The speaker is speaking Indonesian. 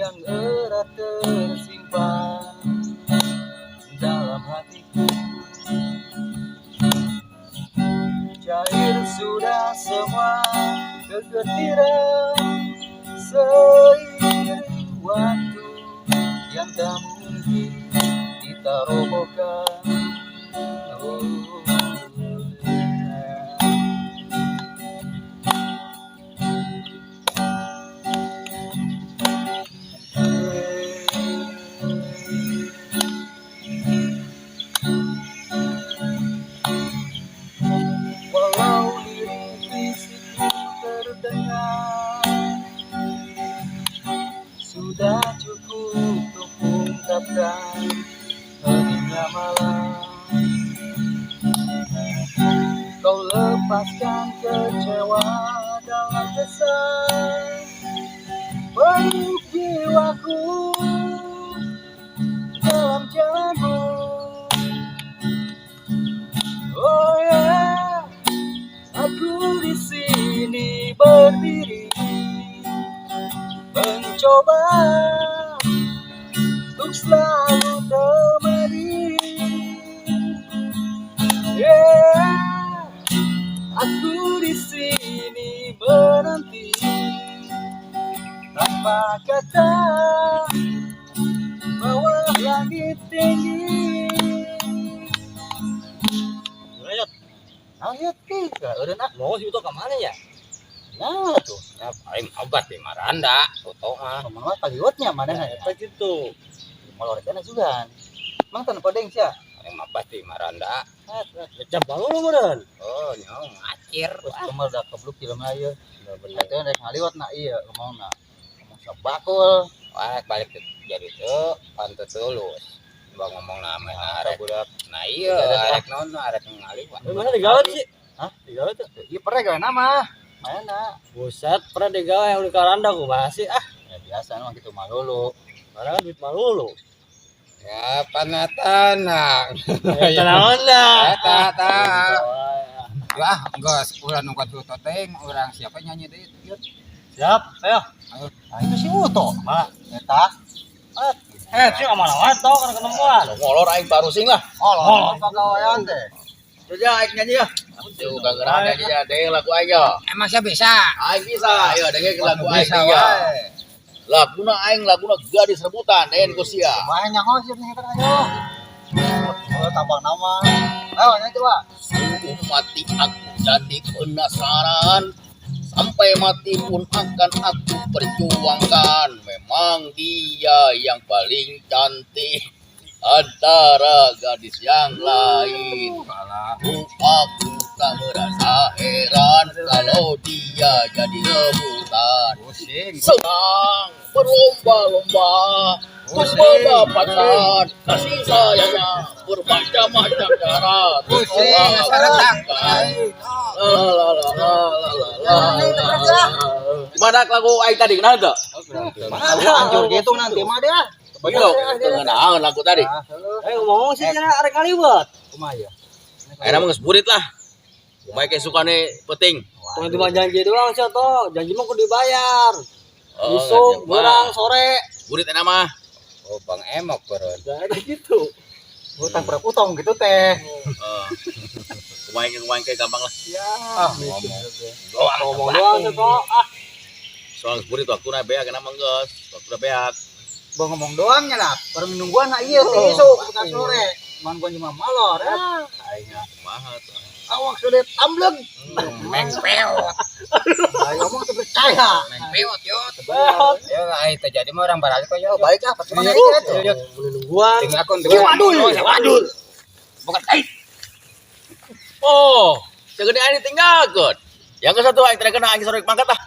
yang erat tersimpan dalam hatiku. Cair sudah semua kegetiran seiring waktu yang tak mungkin kita robohkan. Oh, walau lirik fisikku terdengar, sudah cukup untuk ungkapkan heningnya malam. Kau lepaskan kecewa dalam kesan, peluk jiwaku dalam jamu. Oh ya, aku di sini berdiri, mencoba untuk selalu temani. Yeah, aku di sini menanti tanpa kata bawah langit tinggi. Ayat, Ayat tiga, udah nak mau sih itu kemana ya? nah tuh. Ya, paling obat di Maranda, foto mah. Ngomong apa liwatnya mana Nah, ya? apa gitu? Mau rencana juga. Mang tanpa deng sia. Paling obat di Maranda. Lecap bangun lu meureun. Oh, nyong ngacir. Cuma udah kebluk film aja. Eta rek ngaliwat na ieu ngomongna. Ngomong sabakul. Wah, balik jadi tuh pantut tulus. Bang ngomong nama arek budak. Nah iya, arek naon arek ngaliwat. Mana digawe sih? Hah? Digawe tuh. Ieu pernah gawe nama. Mana? Buset, pernah digawe yang di Karanda ku masih Ya biasa mah gitu mah dulu. Karena kan duit malulu. Ya, panatana. Tenang lah. Eta. Wah, geus urang nu kudu toteng, urang siapa nyanyi deui? Yut. Siap, ayo. Nah itu si Uto. Mah eta. Sih aman-aman tau kan kenemuan. Ngolor aing barusing lah. Oh, pagawean teh. Coba aing nyanyi ya. Tuh kagak ada dia deh lagu aing ya. Emang saya bisa. Aing bisa. Ya deh lagu aing Bisa, ya. wae. Laguna aing laguna gadis rebutan den ku sia. Banyak oh siap nih kan ayo. Oh tambah nama. Ayo nyanyi coba. Sungguh mati aku jadi penasaran. Sampai mati pun akan aku perjuangkan. Memang dia yang paling cantik antara gadis yang lain. Aku tak merasa heran kalau dia jadi rebutan. Senang berlomba-lomba untuk mendapatkan kasih sayangnya bermacam-macam cara. Gimana lagu aing tadi kenal enggak? Hancur gitu nanti mah dia. Kenal lagu tadi. Ayo ngomong sih cenah arek ngaliwat. Kumaha ya? Akhirnya mah geus burit lah. Kumaha ke sukane penting. Cuma janji doang sih toh. Janji mah kudu dibayar. Oh, Besok, nggak berang, sore. burit enak mah. Oh, Bang Emok beureun. Gak ada gitu. Utang utang gitu teh. Kumaha ke gampang lah. Ya. Ngomong Doang sih toh. soal burit waktuna beak kenapa geus. Waktuna beak. Bang ngomong doangnya lah. Baru nungguan na ieu teh esuk ka sore. Man gua cuma malor. Aing Kumaha tuh. awak sudah tambleg. Mengpeot. Ayo ngomong teu percaya. Mengpeot yo. Ya ai terjadi mah orang baralik kok yo. Baik ah, percuma itu. Nungguan. Ting akun Wadul. Bukan kait. Oh, segede ini tinggalkeun. Yang ke satu aing teh kena aing sorek mangkat ah.